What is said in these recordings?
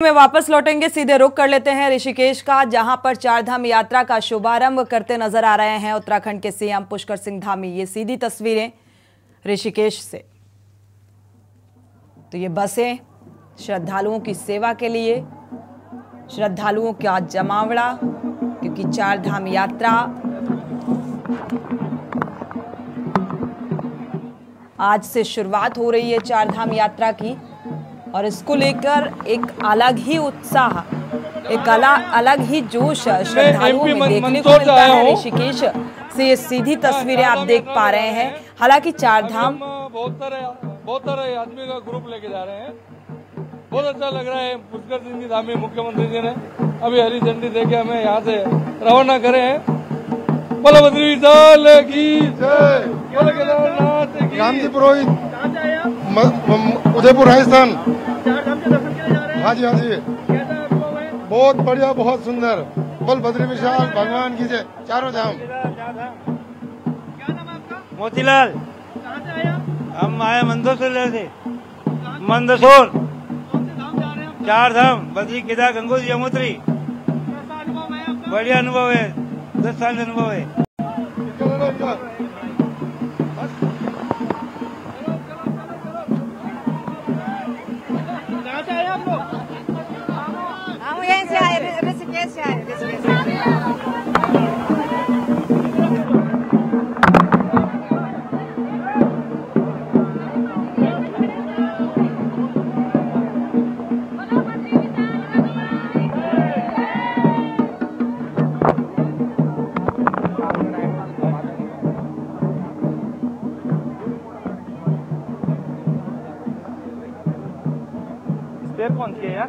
में वापस लौटेंगे, सीधे रुख कर लेते हैं ऋषिकेश का, जहां पर चारधाम यात्रा का शुभारंभ करते नजर आ रहे हैं उत्तराखंड के सीएम पुष्कर सिंह धामी। ये सीधी तस्वीरें ऋषिकेश से। तो ये बसें श्रद्धालुओं की सेवा के लिए, श्रद्धालुओं का जमावड़ा, क्योंकि चारधाम यात्रा आज से शुरुआत हो रही है चारधाम यात्रा की, और इसको लेकर एक अलग ही उत्साह, एक अलग ही जोश श्रद्धालुओं में देखने को मिलता है। ऋषिकेश से ये सीधी तस्वीरें आप देख पा रहे हैं। हालांकि चारधाम बहुत सारे आदमी का ग्रुप लेके जा रहे हैं, बहुत अच्छा लग रहा है। पुष्कर सिंह जी धामी मुख्यमंत्री जी ने अभी हरी झंडी देके हमें यहाँ से रवाना करे हैं। बलभद्री विशाल की जय, केदारनाथ की। रामजी पुरोहित, उदयपुर राजस्थान। हाँ जी, हाँ जी, बहुत बढ़िया, बहुत सुंदर। बलभद्री विशाल भगवान की जय। चारों धाम। मोतीलाल, हम आए मंदसौर से। मंदसौर चार धाम, बद्री, केदार, गंगोत्री, यमुनोत्री। बढ़िया अनुभव है, 10 साल का अनुभव है। हम यहीं से आए, ऋषिकेश से आए, ऋषिकेश से। कौन किया यार?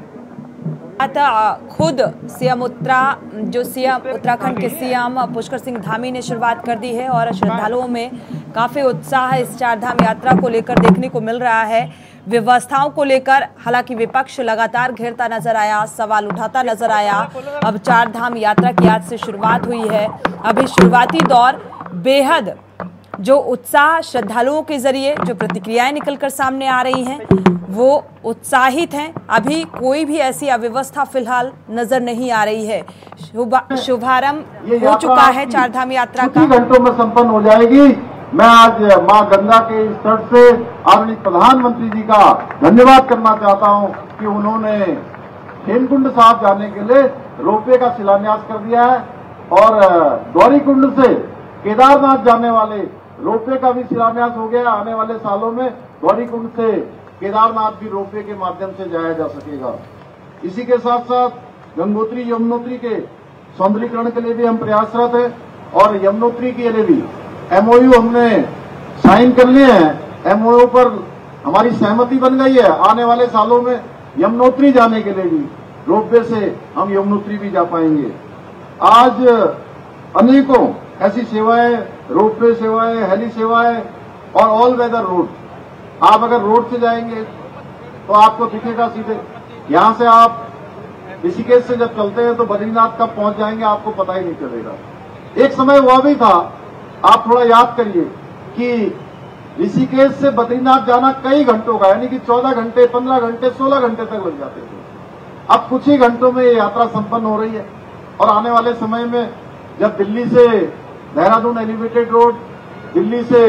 खुद सीएम उत्तराखंड के सीएम पुष्कर सिंह धामी ने शुरुआत कर दी है, और श्रद्धालुओं में काफी उत्साह इस चारधाम यात्रा को लेकर देखने को मिल रहा है। व्यवस्थाओं को लेकर हालांकि विपक्ष लगातार घेरता नजर आया, सवाल उठाता नजर आया। अब चारधाम यात्रा की आज से शुरुआत हुई है। अभी शुरुआती दौर बेहद जो उत्साह श्रद्धालुओं के जरिए जो प्रतिक्रियाएं निकलकर सामने आ रही हैं, वो उत्साहित हैं। अभी कोई भी ऐसी अव्यवस्था फिलहाल नजर नहीं आ रही है। शुभारंभ हो चुका है चारधाम यात्रा का। घंटों में संपन्न हो जाएगी। मैं आज मां गंगा के इस तट से आदरणीय प्रधानमंत्री जी का धन्यवाद करना चाहता हूं कि उन्होंने हेमकुंड साहब जाने के लिए रोपवे का शिलान्यास कर दिया है, और गौरीकुंड से केदारनाथ जाने वाले रोपवे का भी शिलान्यास हो गया। आने वाले सालों में गौरीकुंड से केदारनाथ भी रोपवे के माध्यम से जाया जा सकेगा। इसी के साथ साथ गंगोत्री यमुनोत्री के सौंदर्यीकरण के लिए भी हम प्रयासरत हैं, और यमुनोत्री के लिए भी एमओयू हमने साइन कर लिए हैं। एमओयू पर हमारी सहमति बन गई है। आने वाले सालों में यमुनोत्री जाने के लिए भी रोपवे से हम यमुनोत्री भी जा पाएंगे। आज अनेकों ऐसी सेवाएं, रोपवे सेवाएं, हेली सेवाएं और ऑल वेदर रोड। आप अगर रोड से जाएंगे तो आपको दिखेगा सीधे। यहां से आप ऋषिकेश से जब चलते हैं तो बद्रीनाथ कब पहुंच जाएंगे आपको पता ही नहीं चलेगा। एक समय हुआ भी था, आप थोड़ा याद करिए कि ऋषिकेश से बद्रीनाथ जाना कई घंटों का, यानी कि 14 घंटे, 15 घंटे, 16 घंटे तक लग जाते थे। अब कुछ ही घंटों में ये यात्रा संपन्न हो रही है, और आने वाले समय में जब दिल्ली से देहरादून एलिवेटेड रोड, दिल्ली से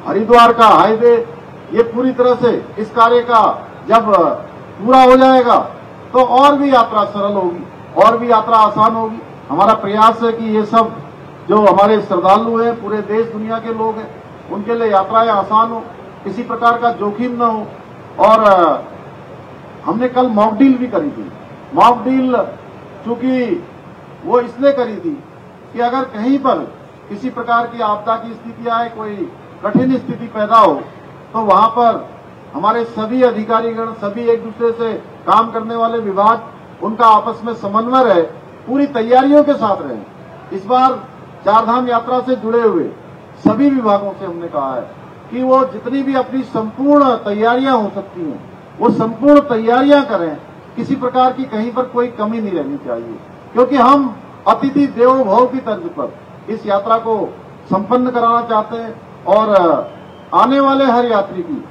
हरिद्वार का हाईवे, ये पूरी तरह से इस कार्य का जब पूरा हो जाएगा तो और भी यात्रा सरल होगी, और भी यात्रा आसान होगी। हमारा प्रयास है कि ये सब जो हमारे श्रद्धालु हैं, पूरे देश दुनिया के लोग हैं, उनके लिए यात्राएं आसान हो, किसी प्रकार का जोखिम न हो। और हमने कल मॉक डील भी करी थी। मॉक डील चूंकि वो इसलिए करी थी कि अगर कहीं पर किसी प्रकार की आपदा की स्थिति आए, कोई कठिन स्थिति पैदा हो, तो वहां पर हमारे सभी अधिकारीगण, सभी एक दूसरे से काम करने वाले विभाग, उनका आपस में समन्वय रहे, पूरी तैयारियों के साथ रहे। इस बार चारधाम यात्रा से जुड़े हुए सभी विभागों से हमने कहा है कि वो जितनी भी अपनी संपूर्ण तैयारियां हो सकती हैं, वो संपूर्ण तैयारियां करें। किसी प्रकार की कहीं पर कोई कमी नहीं रहनी चाहिए, क्योंकि हम अतिथि देवो भव की तर्ज पर इस यात्रा को संपन्न कराना चाहते हैं। और आने वाले हर यात्री की,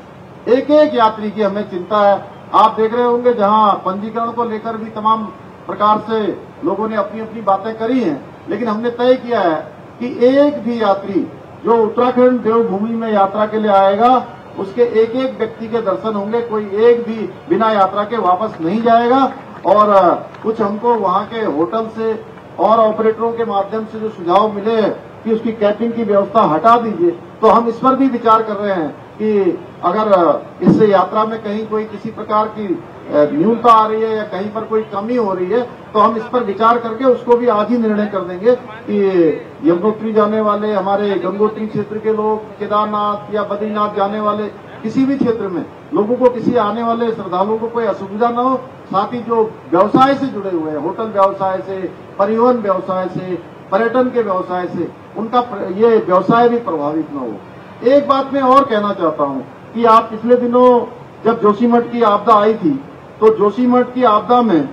एक एक यात्री की हमें चिंता है। आप देख रहे होंगे जहां पंजीकरण को लेकर भी तमाम प्रकार से लोगों ने अपनी अपनी बातें करी हैं, लेकिन हमने तय किया है कि एक भी यात्री जो उत्तराखंड देवभूमि में यात्रा के लिए आएगा उसके एक एक व्यक्ति के दर्शन होंगे, कोई एक भी बिना यात्रा के वापस नहीं जाएगा। और कुछ हमको वहां के होटल से और ऑपरेटरों के माध्यम से जो सुझाव मिले हैं कि उसकी कैपिंग की व्यवस्था हटा दीजिए, तो हम इस पर भी विचार कर रहे हैं कि अगर इस यात्रा में कहीं कोई किसी प्रकार की न्यूनता आ रही है या कहीं पर कोई कमी हो रही है तो हम इस पर विचार करके उसको भी आज ही निर्णय कर देंगे कि यमुनोत्री जाने वाले हमारे गंगोत्री क्षेत्र के लोग, केदारनाथ या बद्रीनाथ जाने वाले किसी भी क्षेत्र में लोगों को, किसी आने वाले श्रद्धालुओं को कोई असुविधा न हो। साथ ही जो व्यवसाय से जुड़े हुए हैं, होटल व्यवसाय से, परिवहन व्यवसाय से, पर्यटन के व्यवसाय से, उनका ये व्यवसाय भी प्रभावित न हो। एक बात मैं और कहना चाहता हूं कि आप पिछले दिनों जब जोशीमठ की आपदा आई थी तो जोशीमठ की आपदा में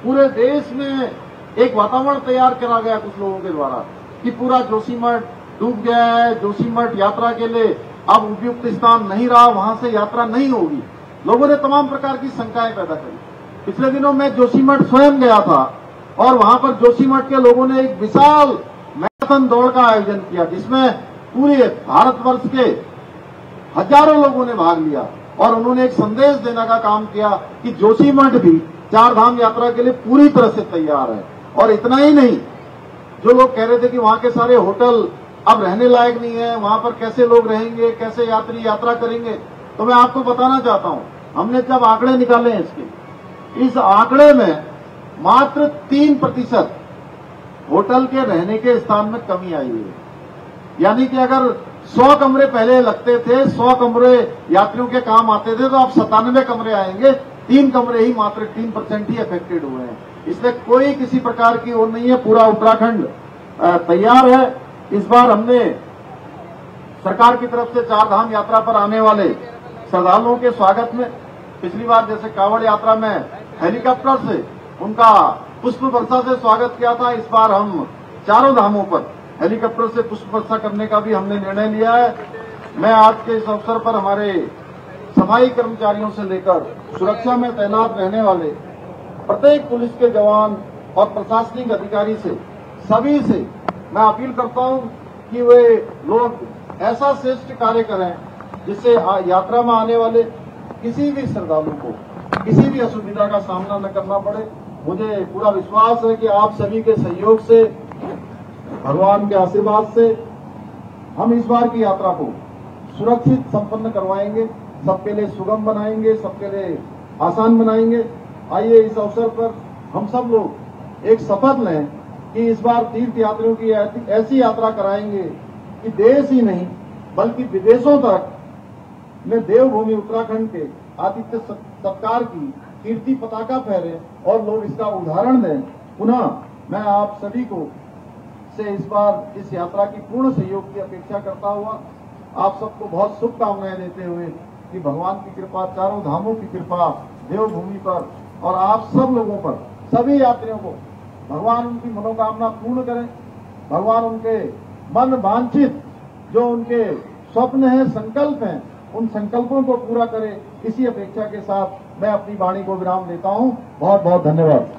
पूरे देश में एक वातावरण तैयार करा गया कुछ लोगों के द्वारा कि पूरा जोशीमठ डूब गया है, जोशीमठ यात्रा के लिए अब उपयुक्त स्थान नहीं रहा, वहां से यात्रा नहीं होगी। लोगों ने तमाम प्रकार की शंकाएं पैदा करी। पिछले दिनों मैं जोशीमठ स्वयं गया था और वहां पर जोशीमठ के लोगों ने एक विशाल मैराथन दौड़ का आयोजन किया जिसमें पूरे भारतवर्ष के हजारों लोगों ने भाग लिया और उन्होंने एक संदेश देने का काम किया कि जोशीमठ भी चार धाम यात्रा के लिए पूरी तरह से तैयार है। और इतना ही नहीं, जो लोग कह रहे थे कि वहां के सारे होटल अब रहने लायक नहीं है, वहां पर कैसे लोग रहेंगे, कैसे यात्री यात्रा करेंगे, तो मैं आपको बताना चाहता हूं, हमने जब आंकड़े निकाले हैं इसके, इस आंकड़े में मात्र 3% होटल के रहने के स्थान में कमी आई है। यानी कि अगर 100 कमरे पहले लगते थे, 100 कमरे यात्रियों के काम आते थे, तो अब 97 कमरे आएंगे। 3 कमरे ही, मात्र 3% ही अफेक्टेड हुए हैं। इसलिए कोई किसी प्रकार की वो नहीं है, पूरा उत्तराखंड तैयार है। इस बार हमने सरकार की तरफ से चार धाम यात्रा पर आने वाले श्रद्धालुओं के स्वागत में, पिछली बार जैसे कांवड़ यात्रा में हेलीकॉप्टर से उनका पुष्प वर्षा से स्वागत किया था, इस बार हम चारों धामों पर हेलीकॉप्टर से पुष्प वर्षा करने का भी हमने निर्णय लिया है। मैं आज के इस अवसर पर हमारे सफाई कर्मचारियों से लेकर सुरक्षा में तैनात रहने वाले प्रत्येक पुलिस के जवान और प्रशासनिक अधिकारी से, सभी से मैं अपील करता हूं कि वे लोग ऐसा श्रेष्ठ कार्य करें जिससे यात्रा में आने वाले किसी भी श्रद्धालु को किसी भी असुविधा का सामना न करना पड़े। मुझे पूरा विश्वास है कि आप सभी के सहयोग से, भगवान के आशीर्वाद से हम इस बार की यात्रा को सुरक्षित संपन्न करवाएंगे, सबके लिए सुगम बनाएंगे, सबके लिए आसान बनाएंगे। आइए इस अवसर पर हम सब लोग एक शपथ लें कि इस बार तीर्थ यात्रियों की ऐसी यात्रा कराएंगे कि देश ही नहीं बल्कि विदेशों तक में देवभूमि उत्तराखंड के आतिथ्य सत्कार की कीर्ति पताका फहरे और लोग इसका उदाहरण दें। पुनः मैं आप सभी को से इस बार इस यात्रा की पूर्ण सहयोग की अपेक्षा करता हुआ आप सबको बहुत शुभकामनाएं देते हुए कि भगवान की कृपा, चारों धामों की कृपा देवभूमि पर और आप सब लोगों पर, सभी यात्रियों को भगवान उनकी मनोकामना पूर्ण करें। भगवान उनके मन वांछित जो उनके स्वप्न हैं, संकल्प हैं, उन संकल्पों को पूरा करे। इसी अपेक्षा के साथ मैं अपनी वाणी को विराम देता हूं। बहुत बहुत धन्यवाद।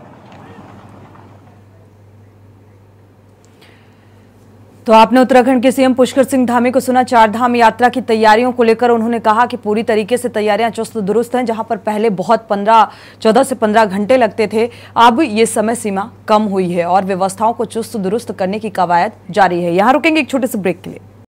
तो आपने उत्तराखंड के सीएम पुष्कर सिंह धामी को सुना। चार धाम यात्रा की तैयारियों को लेकर उन्होंने कहा कि पूरी तरीके से तैयारियां चुस्त दुरुस्त हैं। जहां पर पहले बहुत 14 से 15 घंटे लगते थे, अब ये समय सीमा कम हुई है और व्यवस्थाओं को चुस्त दुरुस्त करने की कवायद जारी है। यहां रुकेंगे एक छोटे से ब्रेक के लिए।